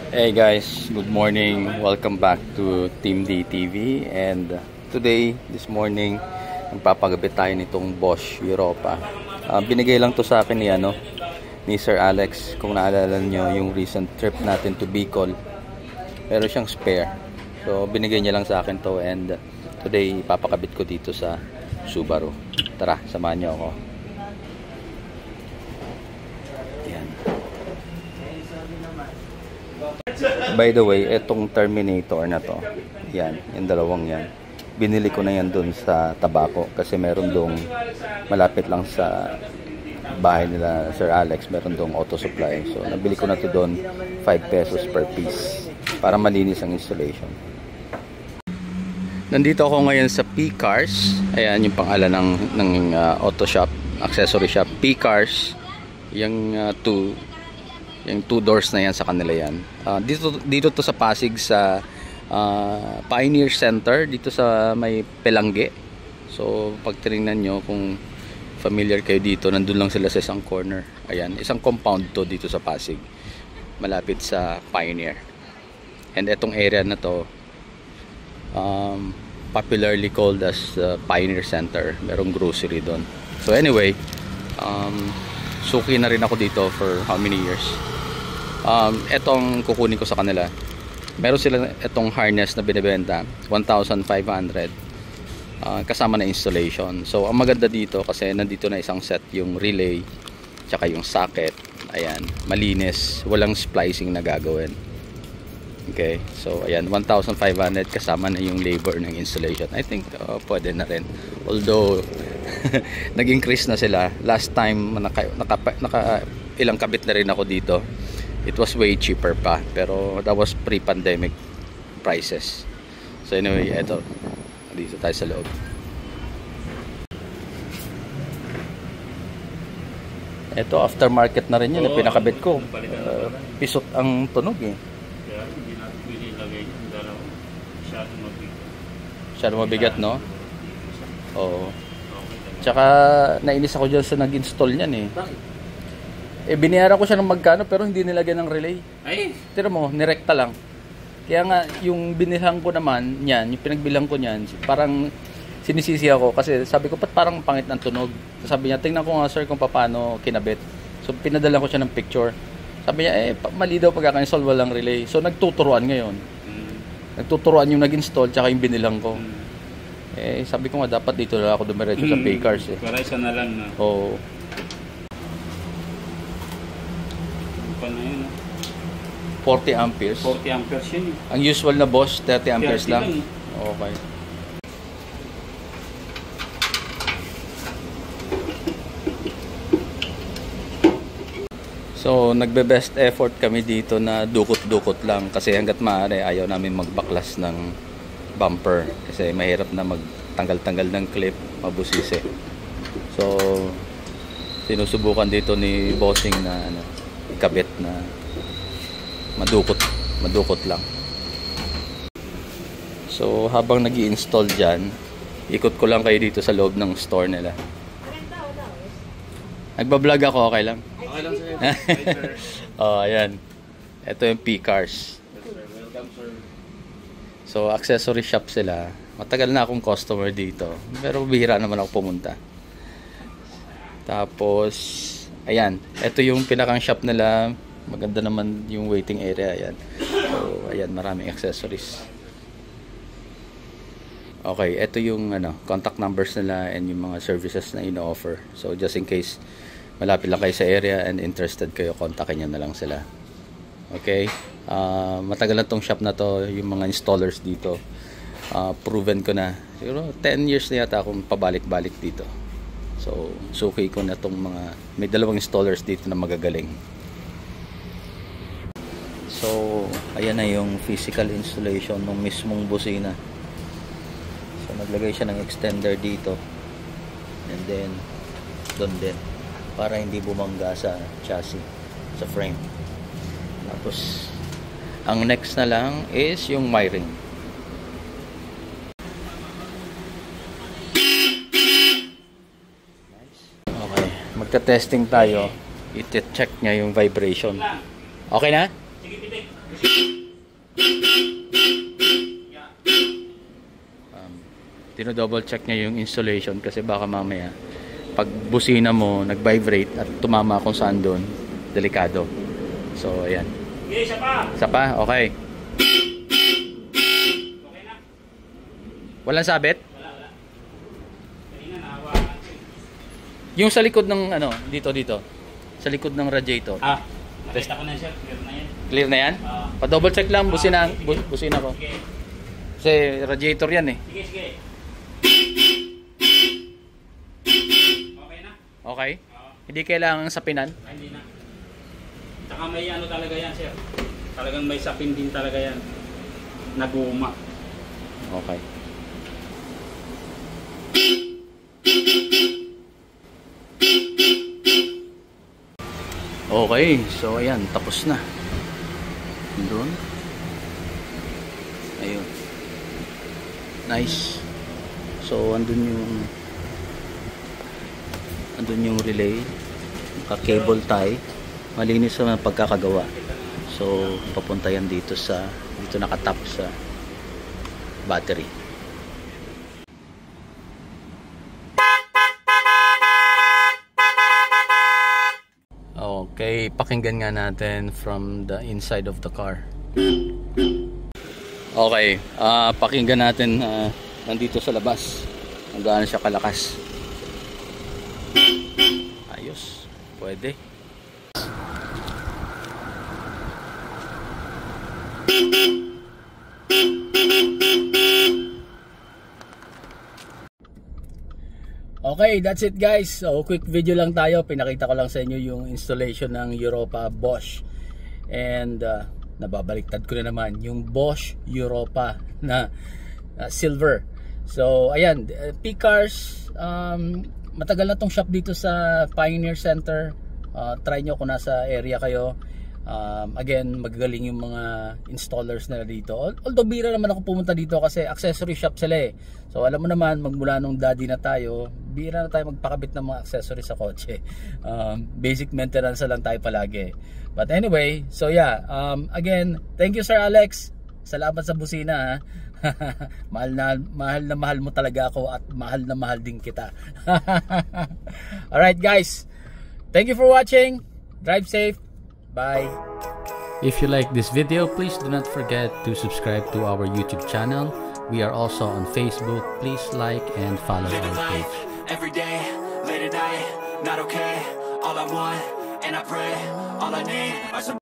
Hey guys, good morning. Welcome back to Team D TV. And today, this morning, magpapagabit tayo nitong Bosch Europa. Binigay lang to sa akin ni Sir Alex. Kung naalala nyo yung recent trip natin to Bicol, meron siyang spare. So binigay niya lang sa akin to, and today ipapakabit ko dito sa Subaru. Tara, samahan niyo ako. By the way, etong Terminator na to, yung dalawang yan, binili ko na yan dun sa Tabaco kasi meron dong malapit lang sa bahay nila Sir Alex, meron dong auto supply. So nabili ko na to doon, 5 pesos per piece para malinis ang installation. Nandito ako ngayon sa P-Cars. Ayan yung pangalan ng auto shop, accessory shop, P-Cars. Yung two doors na yan, sa kanila yan. Dito to sa Pasig, sa Pioneer Center, dito sa may Pelangge. So pag tinignan nyo, kung familiar kayo dito, nandun lang sila sa isang corner. Ayan, isang compound to dito sa Pasig, malapit sa Pioneer. And etong area na to, popularly called as Pioneer Center. Merong grocery doon. So anyway, suki na rin ako dito for how many years. Etong kukunin ko sa kanila, meron sila etong harness na binibenta, 1,500, kasama na installation. So ang maganda dito, kasi nandito na isang set, yung relay tsaka yung socket. Ayan, malinis, walang splicing na gagawin. Okay, so ayan, 1,500 kasama na yung labor ng installation. I think pwede na rin, although nag-increase na sila. Last time ilang kabit na rin ako dito, it was way cheaper pa, pero that was pre-pandemic prices. So anyway, eto, dito tayo sa loob. Eto, aftermarket na rin yan, pinakabit ko. Pisot ang tunog eh. Masyado mabigat, no? Oo. Tsaka nainis ako dyan sa nag-install niyan eh. Binayaran ko siya ng magkano, pero hindi nilagyan ng relay. Ay! Tira mo, nirekta lang. Kaya nga, yung binilhan ko naman yan, yung pinagbilang ko niyan, parang sinisisi ako kasi sabi ko, parang pangit ng tunog. Sabi niya, tingnan ko nga sir kung paano kinabit. So pinadala ko siya ng picture. Sabi niya, mali daw pagkaka-install, walang relay. So nagtuturuan ngayon. Nagtuturuan yung nag-install tsaka yung binilang ko. Sabi ko nga, dapat dito na ako dumiretso sa P-Cars eh. Para isa na lang na. Oo. Paano yun? 40 amperes. 40 amperes yun. Ang usual na Bosch, 30 amperes 30 lang. lang. Okay. So, nagbe-best effort kami dito na dukot-dukot lang kasi hanggat maaari ayaw namin magbaklas ng bumper kasi mahirap na magtanggal-tanggal ng clip, mabusisi. So, sinusubukan dito ni bossing na kabit na madukot lang. So, habang nag-i-install dyan, ikot ko lang kayo dito sa loob ng store nila. Nagbablog ako, okay lang? Okay lang sir. Oh, ayan. Ito yung P-Cars. Welcome sir. So, accessory shop sila. Matagal na akong customer dito, pero bihira naman ako pumunta. Tapos, ayan. Ito yung pinakang shop nila. Maganda naman yung waiting area. Ayan. So, ayan, maraming accessories. Okay, ito yung contact numbers nila and yung mga services na ino-offer. So, just in case malapit lang kayo sa area and interested kayo, kontakin nyo na lang sila. Okay? Matagal na tong shop na to, yung mga installers dito. Proven ko na. Siguro 10 years na yata akong pabalik-balik dito. So, suki ko na tong mga, may dalawang installers dito na magagaling. So, ayan na yung physical installation ng mismong busina. So, naglagay siya ng extender dito. And then, doon din. Para hindi bumangga sa chassis, sa frame. Tapos, ang next na lang is yung wiring. Okay, magta-testing tayo. I-check niya yung vibration. Okay na? Sige, pitik. Tino-double check niya yung installation kasi baka mamaya pag busina mo nag-vibrate at tumama kung saan doon, delikado. So ayan. Okay, isa pa. Isa pa? Okay. Okay na. Walang sabit? Wala. Kanina nahawakan ko. Yung sa likod ng ano, dito. Sa likod ng radiator. Nakita ko na sir. Clear na yan. Clear na yan? Pa-double check lang, busina ko. Sige. Kasi radiator yan eh. Sige. Okay na? Okay? Hindi kailangang sapinan? Ay, hindi na. Tsaka may ano talaga yan, sir. Talagang may sapin din talaga yan. Naguma. Okay. Okay, so ayan, tapos na. Doon. Ayun. Nice. So andun yung relay, naka-cable tie, malinis sa pagkakagawa. So papunta yan dito nakatap sa battery. Okay, pakinggan nga natin from the inside of the car. Okay, pakinggan natin nandito sa labas kung gaano siya kalakas. Ayos, pwede. Okay, that's it guys. So quick video lang tayo. Pinakita ko lang sa inyo yung installation ng Europa Bosch. And nababaliktad ko na naman yung Bosch Europa na silver. So ayan, P-Cars, matagal na tong shop dito sa Pioneer Center. Try nyo kung nasa area kayo. Again, magagaling yung mga installers nila dito. Although bira naman ako pumunta dito kasi accessory shop sila eh. So alam mo naman, magmula nung daddy na tayo, bira na tayo magpakabit ng mga accessory sa kotse. Basic maintenance lang tayo palagi. But anyway, so yeah, again, thank you Sir Alex. Salamat sa busina ha. mahal na mahal mo talaga ako at mahal na mahal din kita. Alright guys, thank you for watching. Drive safe. Bye. If you like this video, please do not forget to subscribe to our YouTube channel. We are also on Facebook. Please like and follow our page. Every day, late at night, not okay. All I want, and I pray, all I need are some